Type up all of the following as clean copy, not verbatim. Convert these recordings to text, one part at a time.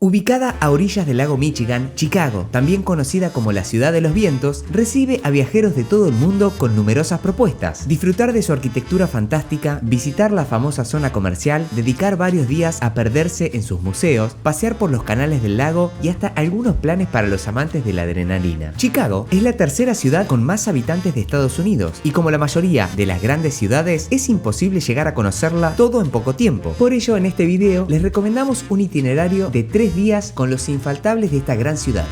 Ubicada a orillas del lago Michigan, Chicago, también conocida como la ciudad de los vientos, recibe a viajeros de todo el mundo con numerosas propuestas. Disfrutar de su arquitectura fantástica, visitar la famosa zona comercial, dedicar varios días a perderse en sus museos, pasear por los canales del lago y hasta algunos planes para los amantes de la adrenalina. Chicago es la tercera ciudad con más habitantes de Estados Unidos y como la mayoría de las grandes ciudades es imposible llegar a conocerla todo en poco tiempo. Por ello en este video les recomendamos un itinerario de 3 días con los infaltables de esta gran ciudad.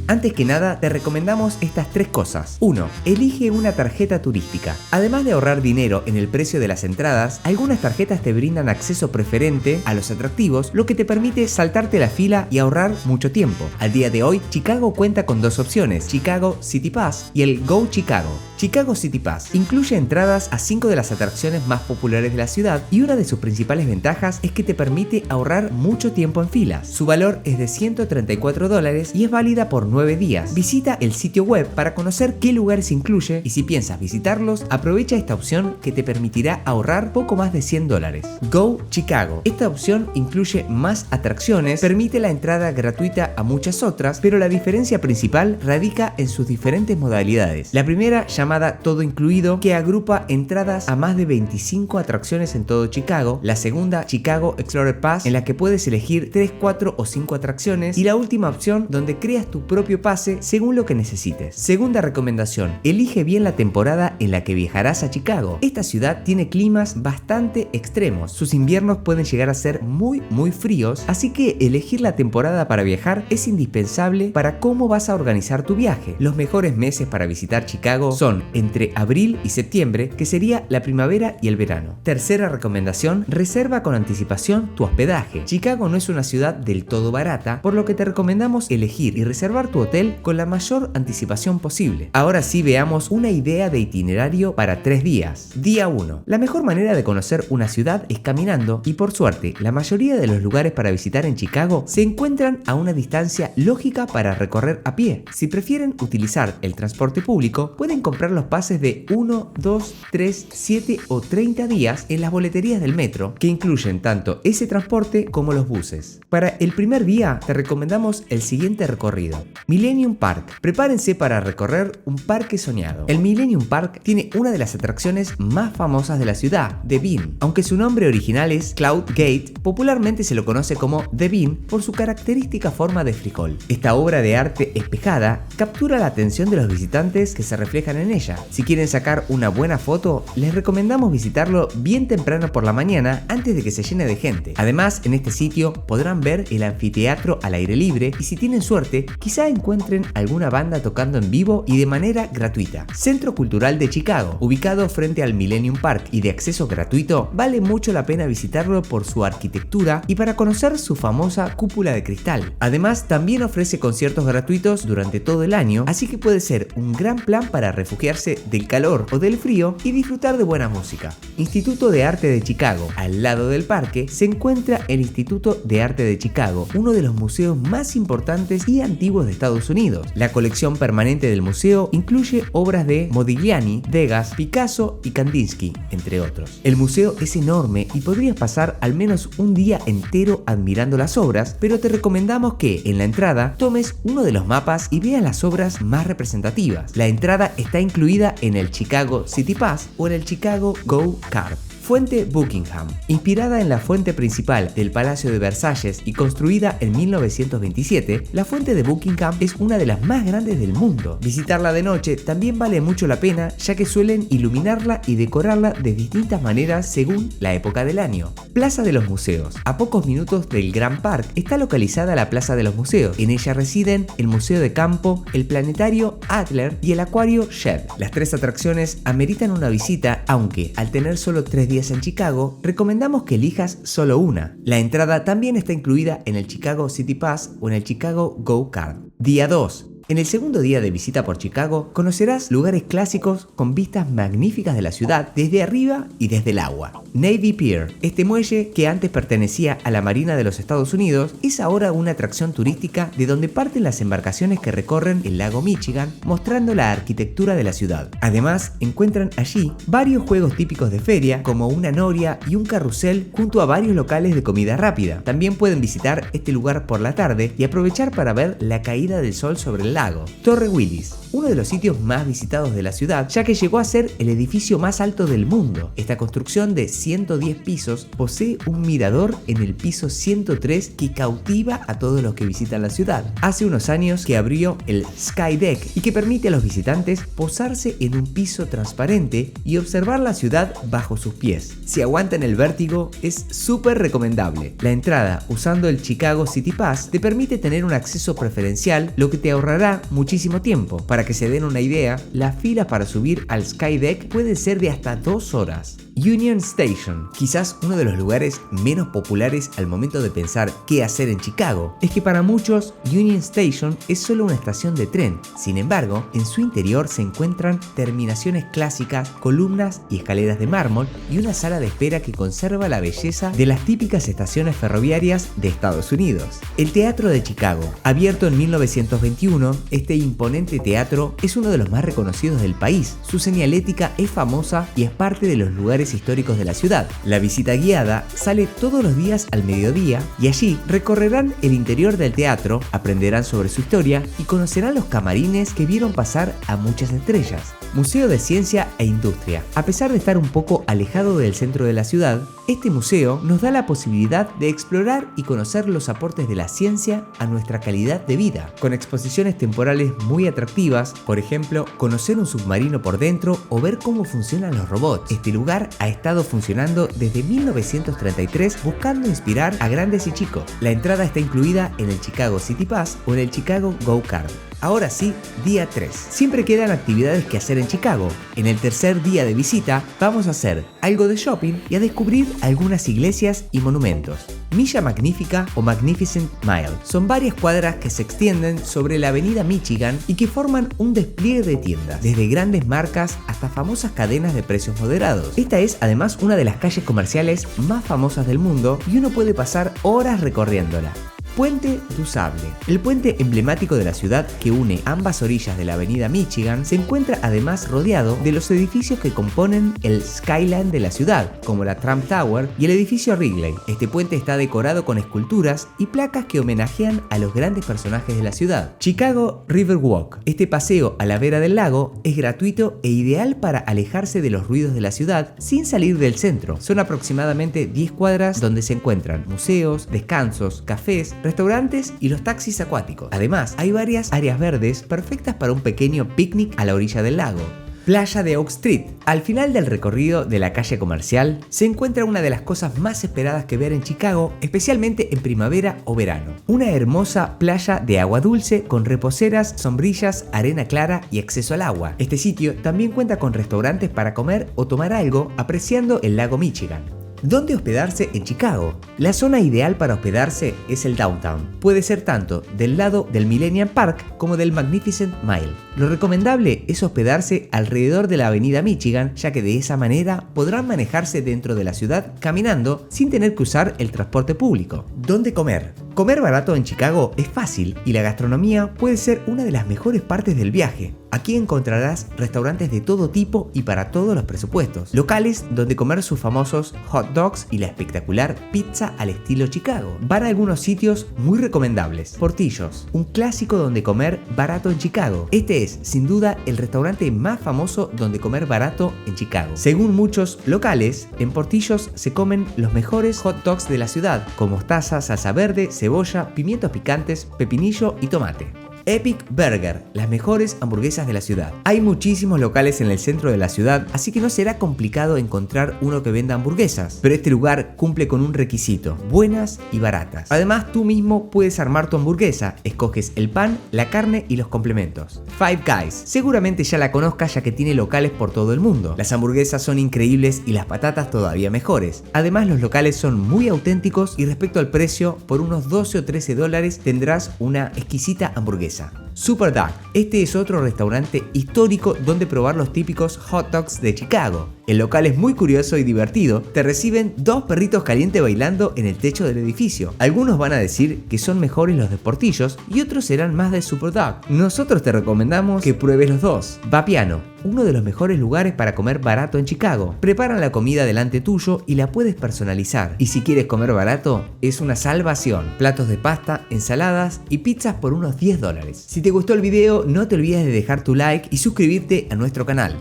Antes que nada, te recomendamos estas 3 cosas. 1. Elige una tarjeta turística. Además de ahorrar dinero en el precio de las entradas, algunas tarjetas te brindan acceso preferente a los atractivos, lo que te permite saltarte la fila y ahorrar mucho tiempo. Al día de hoy, Chicago cuenta con 2 opciones, Chicago City Pass y el Go Chicago. Chicago City Pass incluye entradas a 5 de las atracciones más populares de la ciudad y una de sus principales ventajas es que te permite ahorrar mucho tiempo en filas. Su valor es de $134 y es válida por 9 días. Visita el sitio web para conocer qué lugares incluye y si piensas visitarlos, aprovecha esta opción que te permitirá ahorrar poco más de $100. Go Chicago. Esta opción incluye más atracciones, permite la entrada gratuita a muchas otras, pero la diferencia principal radica en sus diferentes modalidades. La primera, llamada Todo Incluido, que agrupa entradas a más de 25 atracciones en todo Chicago. La segunda, Chicago Explorer Pass, en la que puedes elegir 3, 4 o 5 atracciones. Y la última opción, donde creas tu propio pase según lo que necesites. Segunda recomendación, elige bien la temporada en la que viajarás a Chicago. Esta ciudad tiene climas bastante extremos. Sus inviernos pueden llegar a ser muy fríos, así que elegir la temporada para viajar es indispensable para cómo vas a organizar tu viaje. Los mejores meses para visitar Chicago son entre abril y septiembre, que sería la primavera y el verano. Tercera recomendación, reserva con anticipación tu hospedaje. Chicago no es una ciudad del todo barata, por lo que te recomendamos elegir y reservar tu hotel con la mayor anticipación posible. Ahora sí veamos una idea de itinerario para 3 días. Día 1. La mejor manera de conocer una ciudad es caminando y por suerte, la mayoría de los lugares para visitar en Chicago se encuentran a una distancia lógica para recorrer a pie. Si prefieren utilizar el transporte público, pueden comprar los pases de 1, 2, 3, 7 o 30 días en las boleterías del metro, que incluyen tanto ese transporte como los buses. Para el primer día te recomendamos el siguiente recorrido. Millennium Park. Prepárense para recorrer un parque soñado. El Millennium Park tiene una de las atracciones más famosas de la ciudad, The Bean. Aunque su nombre original es Cloud Gate, popularmente se lo conoce como The Bean por su característica forma de frijol. Esta obra de arte espejada captura la atención de los visitantes que se reflejan en ella. Si quieren sacar una buena foto, les recomendamos visitarlo bien temprano por la mañana antes de que se llene de gente. Además, en este sitio podrán ver el anfiteatro al aire libre y si tienen suerte, quizá encuentren alguna banda tocando en vivo y de manera gratuita. Centro Cultural de Chicago, ubicado frente al Millennium Park y de acceso gratuito, vale mucho la pena visitarlo por su arquitectura y para conocer su famosa cúpula de cristal. Además, también ofrece conciertos gratuitos durante todo el año, así que puede ser un gran plan para refugiarse del calor o del frío y disfrutar de buena música. Instituto de Arte de Chicago. Al lado del parque se encuentra el Instituto de Arte de Chicago, uno de los museos más importantes y antiguos de Estados Unidos. La colección permanente del museo incluye obras de Modigliani, Degas, Picasso y Kandinsky, entre otros. El museo es enorme y podrías pasar al menos un día entero admirando las obras, pero te recomendamos que en la entrada tomes uno de los mapas y veas las obras más representativas. La entrada está incluida en el Chicago City Pass o en el Chicago Go Card. Fuente Buckingham. Inspirada en la fuente principal del Palacio de Versalles y construida en 1927, la fuente de Buckingham es una de las más grandes del mundo. Visitarla de noche también vale mucho la pena, ya que suelen iluminarla y decorarla de distintas maneras según la época del año. Plaza de los Museos. A pocos minutos del Grand Park está localizada la Plaza de los Museos. En ella residen el Museo de Campo, el Planetario Adler y el Acuario Shedd. Las 3 atracciones ameritan una visita, aunque al tener solo 3 días en Chicago, recomendamos que elijas solo una. La entrada también está incluida en el Chicago City Pass o en el Chicago Go Card. Día 2. En el segundo día de visita por Chicago, conocerás lugares clásicos con vistas magníficas de la ciudad desde arriba y desde el agua. Navy Pier, este muelle que antes pertenecía a la Marina de los Estados Unidos, es ahora una atracción turística de donde parten las embarcaciones que recorren el lago Michigan, mostrando la arquitectura de la ciudad. Además, encuentran allí varios juegos típicos de feria, como una noria y un carrusel, junto a varios locales de comida rápida. También pueden visitar este lugar por la tarde y aprovechar para ver la caída del sol sobre el lago. Torre Willis, uno de los sitios más visitados de la ciudad, ya que llegó a ser el edificio más alto del mundo. Esta construcción de 110 pisos posee un mirador en el piso 103 que cautiva a todos los que visitan la ciudad. Hace unos años que abrió el Sky Deck y que permite a los visitantes posarse en un piso transparente y observar la ciudad bajo sus pies. Si aguantan el vértigo, es súper recomendable. La entrada usando el Chicago City Pass te permite tener un acceso preferencial, lo que te ahorrará muchísimo tiempo. Para que se den una idea, la fila para subir al Sky Deck puede ser de hasta 2 horas. Union Station, quizás uno de los lugares menos populares al momento de pensar qué hacer en Chicago. Es que para muchos, Union Station es solo una estación de tren. Sin embargo, en su interior se encuentran terminaciones clásicas, columnas y escaleras de mármol y una sala de espera que conserva la belleza de las típicas estaciones ferroviarias de Estados Unidos. El Teatro de Chicago, abierto en 1921, este imponente teatro es uno de los más reconocidos del país. Su señalética es famosa y es parte de los lugares históricos de la ciudad. La visita guiada sale todos los días al mediodía y allí recorrerán el interior del teatro, aprenderán sobre su historia y conocerán los camarines que vieron pasar a muchas estrellas. Museo de Ciencia e Industria. A pesar de estar un poco alejado del centro de la ciudad, este museo nos da la posibilidad de explorar y conocer los aportes de la ciencia a nuestra calidad de vida, con exposiciones temporales muy atractivas, por ejemplo, conocer un submarino por dentro o ver cómo funcionan los robots. Este lugar ha estado funcionando desde 1933 buscando inspirar a grandes y chicos. La entrada está incluida en el Chicago City Pass o en el Chicago Go Card. Ahora sí, día 3. Siempre quedan actividades que hacer en Chicago. En el tercer día de visita vamos a hacer algo de shopping y a descubrir algunas iglesias y monumentos. Milla Magnífica o Magnificent Mile son varias cuadras que se extienden sobre la avenida Michigan y que forman un despliegue de tiendas, desde grandes marcas hasta famosas cadenas de precios moderados. Esta es además una de las calles comerciales más famosas del mundo y uno puede pasar horas recorriéndola. Puente du Sable. El puente emblemático de la ciudad que une ambas orillas de la avenida Michigan se encuentra además rodeado de los edificios que componen el skyline de la ciudad, como la Trump Tower y el edificio Wrigley. Este puente está decorado con esculturas y placas que homenajean a los grandes personajes de la ciudad. Chicago River Walk. Este paseo a la vera del lago es gratuito e ideal para alejarse de los ruidos de la ciudad sin salir del centro. Son aproximadamente 10 cuadras donde se encuentran museos, descansos, cafés, restaurantes y los taxis acuáticos. Además, hay varias áreas verdes perfectas para un pequeño picnic a la orilla del lago. Playa de Oak Street. Al final del recorrido de la calle comercial se encuentra una de las cosas más esperadas que ver en Chicago, especialmente en primavera o verano. Una hermosa playa de agua dulce con reposeras, sombrillas, arena clara y acceso al agua. Este sitio también cuenta con restaurantes para comer o tomar algo apreciando el lago Michigan. ¿Dónde hospedarse en Chicago? La zona ideal para hospedarse es el downtown. Puede ser tanto del lado del Millennium Park como del Magnificent Mile. Lo recomendable es hospedarse alrededor de la avenida Michigan, ya que de esa manera podrán manejarse dentro de la ciudad caminando sin tener que usar el transporte público. ¿Dónde comer? Comer barato en Chicago es fácil y la gastronomía puede ser una de las mejores partes del viaje. Aquí encontrarás restaurantes de todo tipo y para todos los presupuestos. Locales donde comer sus famosos hot dogs y la espectacular pizza al estilo Chicago. Van a algunos sitios muy recomendables. Portillo's, un clásico donde comer barato en Chicago. Este es, sin duda, el restaurante más famoso donde comer barato en Chicago. Según muchos locales, en Portillo's se comen los mejores hot dogs de la ciudad, con mostaza, salsa verde, cebolla, pimientos picantes, pepinillo y tomate. Epic Burger, las mejores hamburguesas de la ciudad. Hay muchísimos locales en el centro de la ciudad, así que no será complicado encontrar uno que venda hamburguesas, pero este lugar cumple con un requisito: buenas y baratas. Además, tú mismo puedes armar tu hamburguesa, escoges el pan, la carne y los complementos. Five Guys, seguramente ya la conozcas ya que tiene locales por todo el mundo. Las hamburguesas son increíbles y las patatas todavía mejores. Además, los locales son muy auténticos y respecto al precio, por unos $12 o $13 tendrás una exquisita hamburguesa. hamburguesa. Super Duck. Este es otro restaurante histórico donde probar los típicos hot dogs de Chicago. El local es muy curioso y divertido. Te reciben dos perritos calientes bailando en el techo del edificio. Algunos van a decir que son mejores los de Portillos y otros serán más de Super Duck. Nosotros te recomendamos que pruebes los dos. Vapiano, uno de los mejores lugares para comer barato en Chicago. Preparan la comida delante tuyo y la puedes personalizar. Y si quieres comer barato, es una salvación. Platos de pasta, ensaladas y pizzas por unos $10. Si te gustó el video, no te olvides de dejar tu like y suscribirte a nuestro canal.